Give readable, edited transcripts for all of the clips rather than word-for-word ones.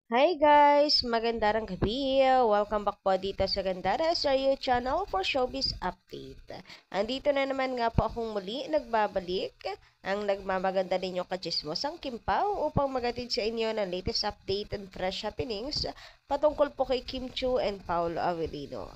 Hi guys! Magandang gabi! Welcome back po dito sa Gandara sa your channel for Showbiz Update. Andito na naman nga po akong muli nagbabalik ang nagmamaganda ninyong kachismosang Kimpaw upang magatid sa inyo ng latest update and fresh happenings patungkol po kay Kim Chu and Paolo Avellino.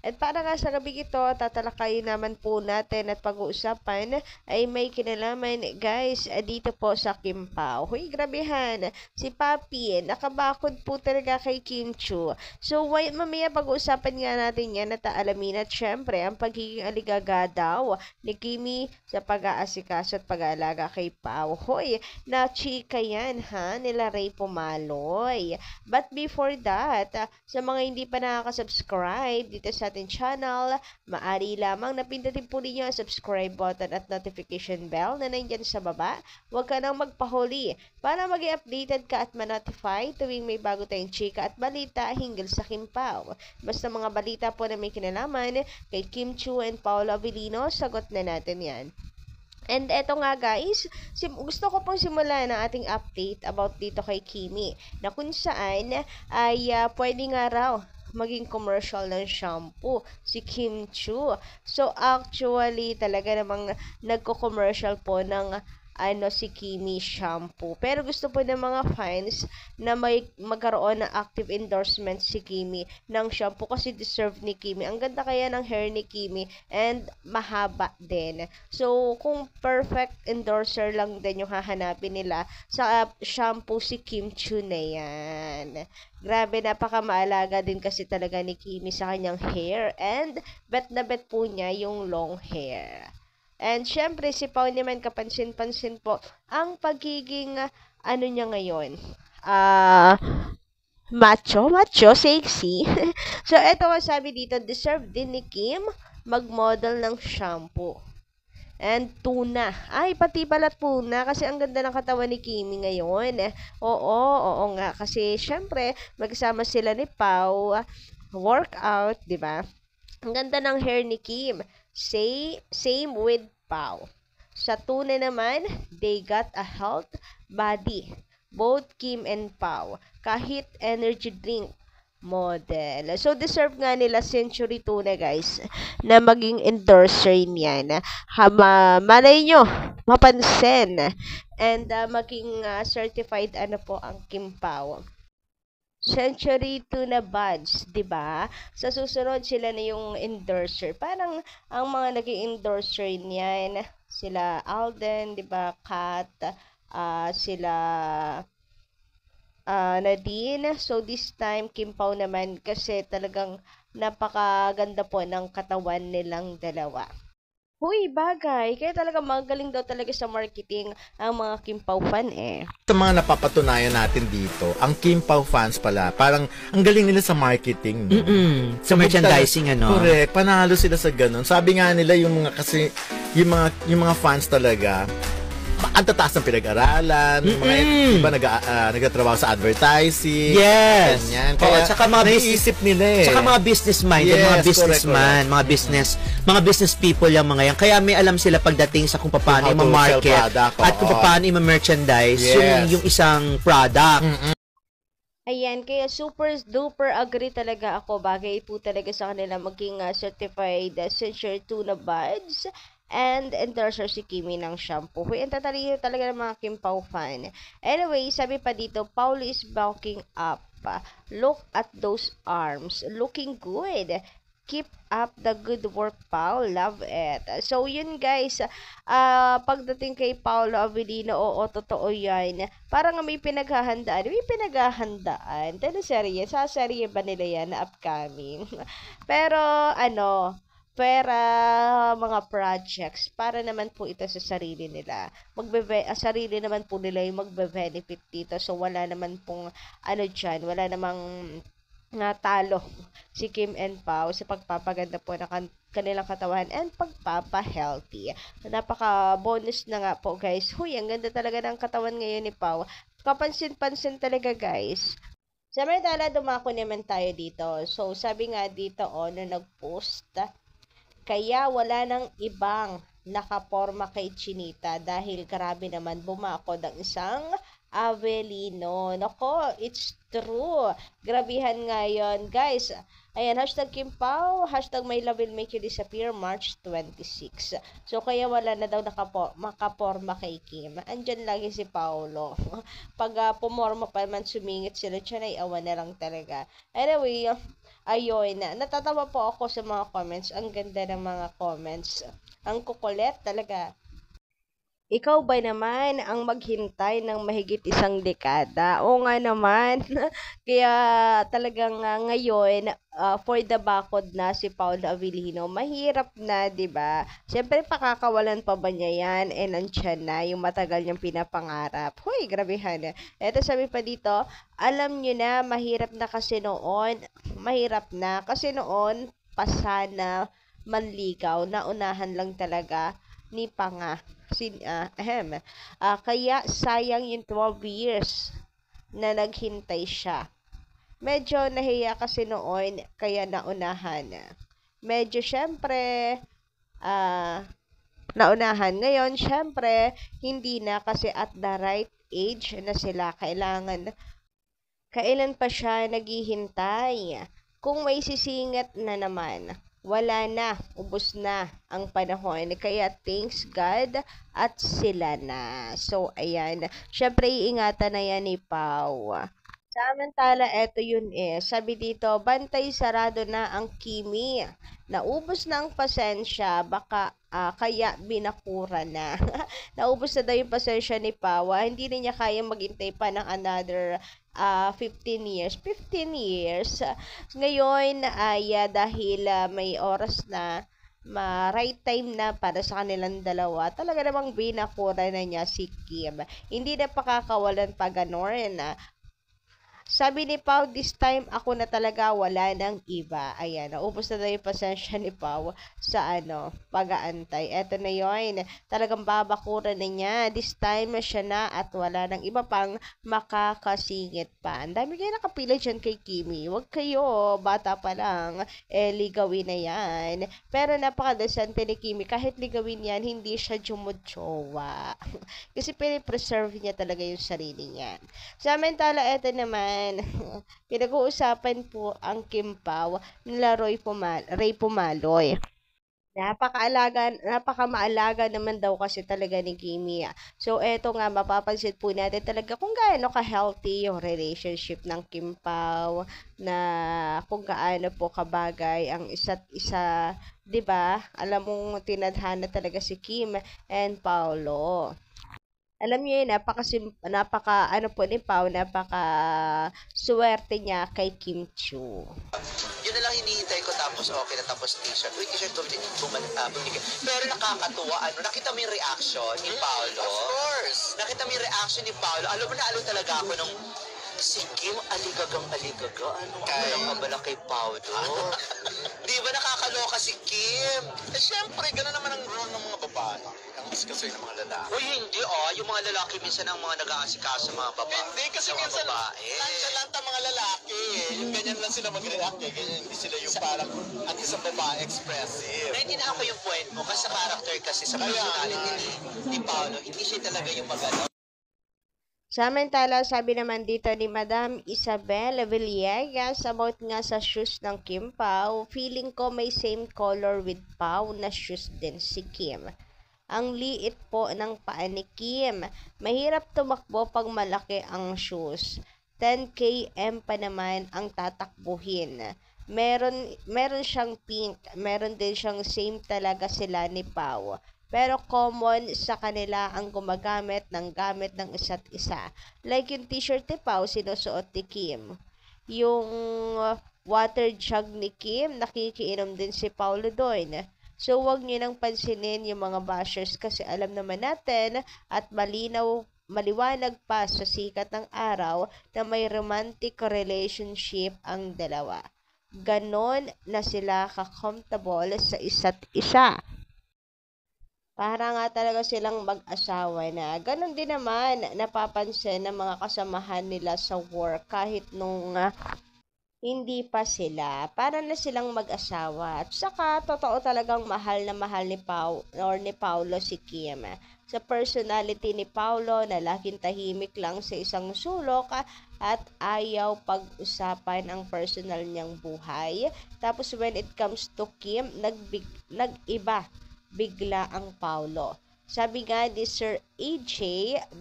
At para nga sa gabi ito, tatalakayin naman po natin at pag-uusapan ay may kinalaman guys dito po sa Kimpao. Huy, grabehan! Si Papi, nakabakod po talaga kay Kim Chu. So, mamaya pag-uusapan nga natin yan at alamin at syempre ang pagiging aligaga daw ni Kimi sa pag-aasikaso at pag-aalaga kay Pao. Hoy, na chika yan ha, nila Ray Pumaloy. But before that, sa mga hindi pa nakaka-subscribe dito sa ating channel, maari lamang napindutin po ninyo ang subscribe button at notification bell na nandyan sa baba. Huwag ka nang magpahuli para maging updated ka at ma-notify tuwing may bago tayong chika at balita hinggil sa Kimpaw. Basta mga balita po na may kinalaman kay Kim Chu and Paolo Avellino, sagot na natin yan. And eto nga guys, gusto ko pong simulan ang ating update about dito kay Kimi na kung saan ay pwede nga raw maging commercial ng shampoo si Kim Chu. So actually talaga namang nagko-commercial po ng si Kimi shampoo. Pero gusto po ng mga fans na may magkaroon ng active endorsement si Kimi ng shampoo kasi deserve ni Kimi. Ang ganda kaya ng hair ni Kimi and mahaba din. So, kung perfect endorser lang din yung hahanapin nila sa shampoo si Kim Chu na yan. Grabe, napaka-maalaga din kasi talaga ni Kimi sa kanyang hair and bet na bet po niya yung long hair. And syempre, si Pao naman kapansin-pansin po ang pagiging, niya ngayon, ah, macho, sexy. So, eto nga sabi dito, deserve din ni Kim mag-model ng shampoo. And tuna. Ay, pati pala tuna kasi ang ganda ng katawan ni Kimi ngayon. Oo nga. Kasi syempre, magkasama sila ni Pao, workout, di ba? Ang ganda ng hair ni Kim. Same with Pau. Sa tuna naman, they got a health body. Both Kim and Pau. Kahit energy drink model. So, deserve nga nila Century Tuna, guys, na maging endorser niyan. Malay nyo, mapansin. And maging certified po ang Kim Pao. Century Tuna Buds, 'di ba? Sa susunod sila na yung endorser. Parang ang mga naging endorser niyan, sila Alden, 'di ba? Kat, sila Nadine. So this time Kim Pao naman kasi talagang napakaganda po ng katawan nilang dalawa. Huy, bagay. Kaya talaga magaling daw talaga sa marketing ang mga Kim Pao fan eh. Sa mga napapatunayan natin dito, ang Kim Pao fans pala, parang ang galing nila sa marketing. No? Sa merchandising, ano? Correct. Panalo sila sa ganun. Sabi nga nila, yung mga kasi, yung mga fans talaga, ang tataas ng pinag-aralan, mga iba nagtatrabaho sa advertising. Yes. Ganyan. Kaya, Tsaka mga naiisip nila eh. Tsaka mga business minded, Yes, mga businessman, correct. mga business people yung mga yan. Kaya may alam sila pagdating sa kung paano How to i-market sell product, at kung paano i-merchandise Yes. yung isang product. Ayan, kaya super duper agree talaga ako. Bagay po talaga sa kanila maging certified Century Tuna Buds and endorser si Kimi ng shampoo. Huy, ang tatalino talaga ng mga Kim Pao fan. Anyway, sabi pa dito, Paul is bulking up. Look at those arms. Looking good. Keep up the good work, Paul. Love it. So, yun guys. Pagdating kay Paolo Avellino, oo, totoo yan. Parang may pinaghahandaan. May pinaghahandaan. Teleserye. Sa serye ba nila yan na upcoming? Pero, pera, mga projects, para naman po ito sa sarili nila. Sarili naman po nila yung magbe-benefit dito. So, wala naman pong, wala namang natalo si Kim and Pao sa pagpapaganda po ng kanilang katawan and pagpapa-healthy. Napaka-bonus na nga po guys. Huy, ang ganda talaga ng katawan ngayon ni Pao. Kapansin-pansin talaga guys. Samantala, dumako naman tayo dito. So, sabi nga dito, na nag-post, kaya wala nang ibang nakaporma kay Chinita dahil grabe naman bumakod ang isang Avelino. Nako, it's true. Grabihan nga yun, guys. Ayan, hashtag Kim Pao, hashtag My Love Will Make You Disappear, March 26. So, kaya wala na daw makaporma kay Kim. Andyan lagi si Paolo. Pag pumorma pa man, sumingit sila, tiyan ay awan na lang talaga. Anyway, ayun, natatawa po ako sa mga comments. Ang ganda ng mga comments. Ang kukulit talaga. Ikaw ba naman ang maghintay ng mahigit isang dekada? Oo nga naman. Kaya talagang ngayon, for the bakod na si Paolo Avellino, mahirap na, 'di ba? Siyempre, pakakawalan pa ba niya yan? Nandyan na yung matagal niyang pinapangarap. Hoy, grabehan. Eto sabi pa dito, alam niyo na, mahirap na kasi noon. Mahirap na. Kasi noon, pasana, manligaw, naunahan lang talaga ni Panga. Kaya sayang yung 12 years na naghintay siya. Medyo nahiya kasi noon, kaya naunahan. Medyo syempre, naunahan. Ngayon, syempre, hindi na kasi at the right age na sila. Kailan pa siya naghihintay? Kung may sisingit na naman, wala na, ubos na ang panahon. Kaya thanks God at sila na. So, ayan. Syempre, iingatan na yan ni Pau. Samantala, eto yun sabi dito, bantay sarado na ang Kimi. Naubos na ang pasensya, baka kaya binakura na. Naubos na daw yung pasensya ni Pawa. Hindi na niya kaya maghintay pa ng another 15 years. 15 years. Ngayon, dahil may oras na, right time na para sa kanilang dalawa, talaga namang binakura na niya si Kim. Hindi na pakakawalan pa ganon. Sabi ni Pau, this time ako na talaga, wala nang iba. Ayan, naubos na daw yung pasensya ni Pau sa pag-aantay. Eto na yun, talagang babakura na niya. This time siya na at wala nang iba pang makakasingit pa. Ang dami kayo nakapila dyan kay Kimi. Huwag kayo, bata pa lang, ligawin na yan. Pero napakadesente ni Kimi, kahit ligawin yan, hindi siya jumudjowa. Kasi pinipreserve niya talaga yung sarili niya. Samantala, eto naman, pinag-uusapan po ang Kim Pao nila Ray Pumaloy. Napakamaalaga naman daw kasi talaga ni Kimi. So, eto nga, mapapansin po natin talaga kung gaano ka-healthy yung relationship ng Kim Pao, na kung gaano po kabagay ang isa't isa, 'di ba? Alam mong tinadhana talaga si Kim and Paolo. Alam niyo yun, napaka swerte niya kay Kim Chiu. Yun na lang hinihintay ko, tapos okay na, tapos t-shirt. Uy, t-shirt ko, bumigay. Pero nakakatuwa, nakita mo yung reaction ni Paolo? Of course! Nakita mo yung reaction ni Paolo. Alam mo na, talaga ako nung si Kim, aligaga. Ano ang abala kay Paolo? Di ba nakakaloka si Kim? Siyempre, gano'n naman ang role ng mga babae. Ang asikasuhin ng mga lalaki. Uy, hindi yung mga lalaki minsan ang mga nag-aasikaso sa mga babae. Hindi, kasi minsan lanta mga lalaki. Yung ganyan lang sila mag-react ganyan, hindi sila yung parang at isang babae expressive. Naintindihan ko yung point mo, kasi sa character kasi sa personality ni Paolo, hindi siya talaga yung magano. Samantala, sabi naman dito ni Madam Isabel Villegas about nga sa shoes ng Kim Pao, feeling ko may same color with Pao na shoes din si Kim. Ang liit po ng paa ni Kim. Mahirap tumakbo pag malaki ang shoes. 10 km pa naman ang tatakbuhin. Meron siyang pink, meron din siyang same talaga sila ni Pao. Pero common sa kanila ang gumagamit ng gamit ng isa't isa. Like yung t-shirt ni Pao, sinusuot ni Kim. Yung water jug ni Kim, nakikiinom din si Paolo doon. So, wag niyo nang pansinin yung mga bashers kasi alam naman natin at maliwanag pa sa sikat ng araw na may romantic relationship ang dalawa. Ganon na sila ka-comfortable sa isa't isa. Para nga talaga silang mag-asawa na. Ganon din naman napapansin ng mga kasamahan nila sa work kahit nung hindi pa sila. Para na silang mag-asawa. At saka, totoo talagang mahal na mahal ni Paulo si Kim. Sa personality ni Paulo na laging tahimik lang sa isang sulok at ayaw pag-usapan ang personal niyang buhay. Tapos when it comes to Kim, nag-iba bigla ang Paulo. Sabi nga ni Sir AJ,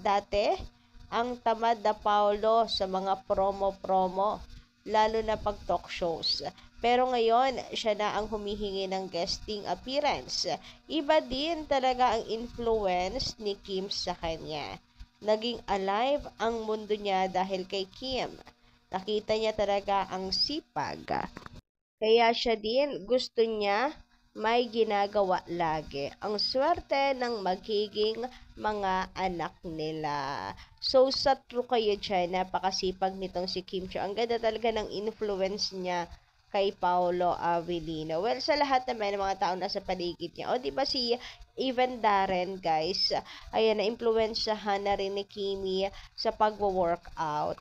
dati, ang tamad na Paulo sa mga promo-promo, lalo na pag talk shows. Pero ngayon, siya na ang humihingi ng guesting appearance. Iba din talaga ang influence ni Kim sa kanya. Naging alive ang mundo niya dahil kay Kim. Nakita niya talaga ang sipag. Kaya siya din gusto niya may ginagawa lagi. Ang swerte ng magiging mga anak nila. So, sa true kayo dyan, napakasipag nitong si Kim Chiu. Ang ganda talaga ng influence niya kay Paolo Avellino. Well, sa lahat naman ng mga tao nasa paligid niya. O, di ba si even Darren, guys, ayan, na-influensyahan na rin ni Kimi sa pagwo-workout.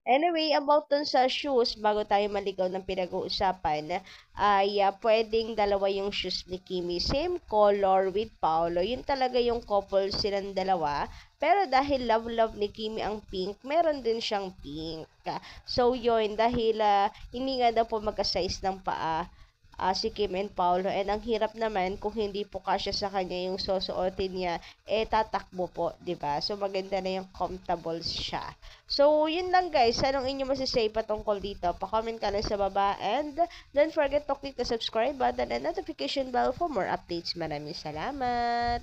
Anyway, about dun sa shoes, bago tayo maligaw ng pinag-uusapan, ay pwedeng dalawa yung shoes ni Kimi. Same color with Paolo. Yun talaga yung couple silang dalawa. Pero dahil love ni Kimi ang pink, meron din siyang pink. So yun, dahil hindi nga daw po magka-size ng paa si Kim and Paolo, and ang hirap naman kung hindi po kasya sa kanya yung susuotin niya, tatakbo po, 'di ba? So maganda na yung comfortable siya. So yun lang guys, anong inyo masasay patungkol dito? Pa-comment ka lang sa baba, and don't forget to click the subscribe button and notification bell for more updates. Maraming salamat.